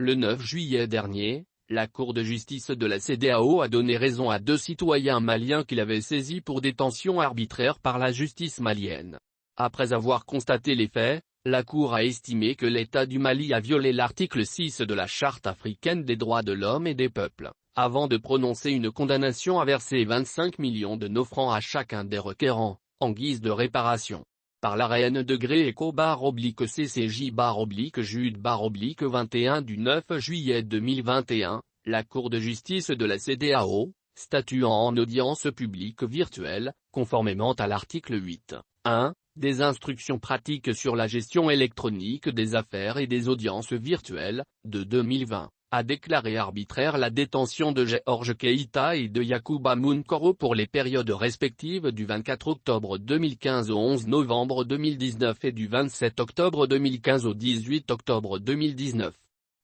Le 9 juillet dernier, la Cour de justice de la CEDEAO a donné raison à 2 citoyens maliens qu'il avait saisis pour détention arbitraire par la justice malienne. Après avoir constaté les faits, la Cour a estimé que l'État du Mali a violé l'article 6 de la Charte africaine des droits de l'homme et des peuples, avant de prononcer une condamnation à verser 25 millions de nos francs à chacun des requérants, en guise de réparation. Par l'arrêt N-CJ-Jude-21 du 9 juillet 2021, la Cour de justice de la CEDEAO, statuant en audience publique virtuelle, conformément à l'article 8.1, des instructions pratiques sur la gestion électronique des affaires et des audiences virtuelles, de 2020, a déclaré arbitraire la détention de Georges Keïta et de Yacouba Mounkoro pour les périodes respectives du 24 octobre 2015 au 11 novembre 2019 et du 27 octobre 2015 au 18 octobre 2019.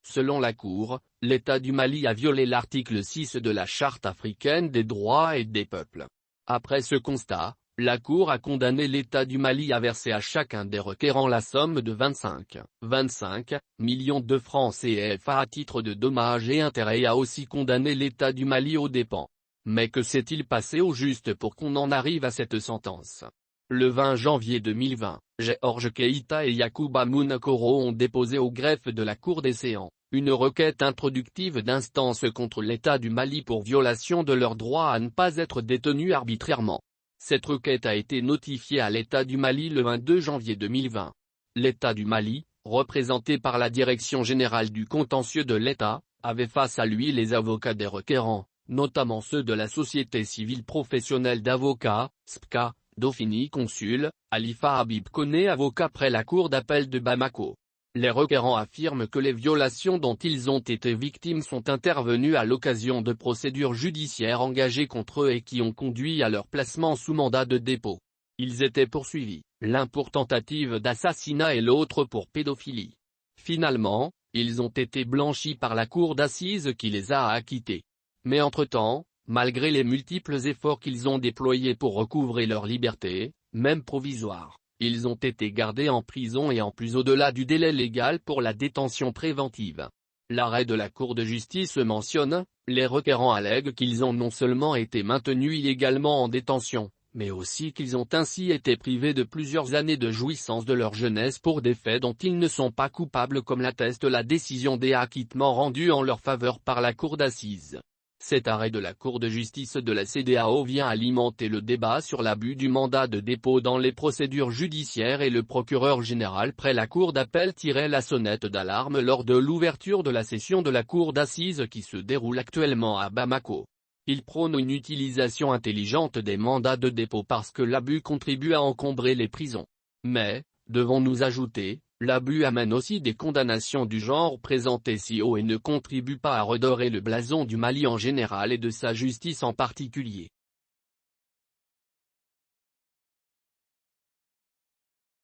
Selon la Cour, l'État du Mali a violé l'article 6 de la Charte africaine des droits et des peuples. Après ce constat, la Cour a condamné l'État du Mali à verser à chacun des requérants la somme de 25 millions de francs CFA à titre de dommages et intérêts et a aussi condamné l'État du Mali aux dépens. Mais que s'est-il passé au juste pour qu'on en arrive à cette sentence? Le 20 janvier 2020, Georges Keïta et Yacouba Mounkoro ont déposé au greffe de la Cour des Séans une requête introductive d'instance contre l'État du Mali pour violation de leur droit à ne pas être détenu arbitrairement. Cette requête a été notifiée à l'État du Mali le 22 janvier 2020. L'État du Mali, représenté par la Direction générale du contentieux de l'État, avait face à lui les avocats des requérants, notamment ceux de la Société civile professionnelle d'avocats, SPCA, Dauphiny Consul, Alifa Habib Koné avocat près la Cour d'appel de Bamako. Les requérants affirment que les violations dont ils ont été victimes sont intervenues à l'occasion de procédures judiciaires engagées contre eux et qui ont conduit à leur placement sous mandat de dépôt. Ils étaient poursuivis, l'un pour tentative d'assassinat et l'autre pour pédophilie. Finalement, ils ont été blanchis par la cour d'assises qui les a acquittés. Mais entre-temps, malgré les multiples efforts qu'ils ont déployés pour recouvrer leur liberté, même provisoire, ils ont été gardés en prison et en plus au-delà du délai légal pour la détention préventive. L'arrêt de la Cour de justice mentionne, les requérants allèguent qu'ils ont non seulement été maintenus illégalement en détention, mais aussi qu'ils ont ainsi été privés de plusieurs années de jouissance de leur jeunesse pour des faits dont ils ne sont pas coupables comme l'atteste la décision des acquittements rendus en leur faveur par la Cour d'assises. Cet arrêt de la Cour de justice de la CEDEAO vient alimenter le débat sur l'abus du mandat de dépôt dans les procédures judiciaires et le procureur général près la Cour d'appel tirait la sonnette d'alarme lors de l'ouverture de la session de la Cour d'assises qui se déroule actuellement à Bamako. Il prône une utilisation intelligente des mandats de dépôt parce que l'abus contribue à encombrer les prisons. Mais, devons-nous ajouter, l'abus amène aussi des condamnations du genre présentées si haut et ne contribue pas à redorer le blason du Mali en général et de sa justice en particulier.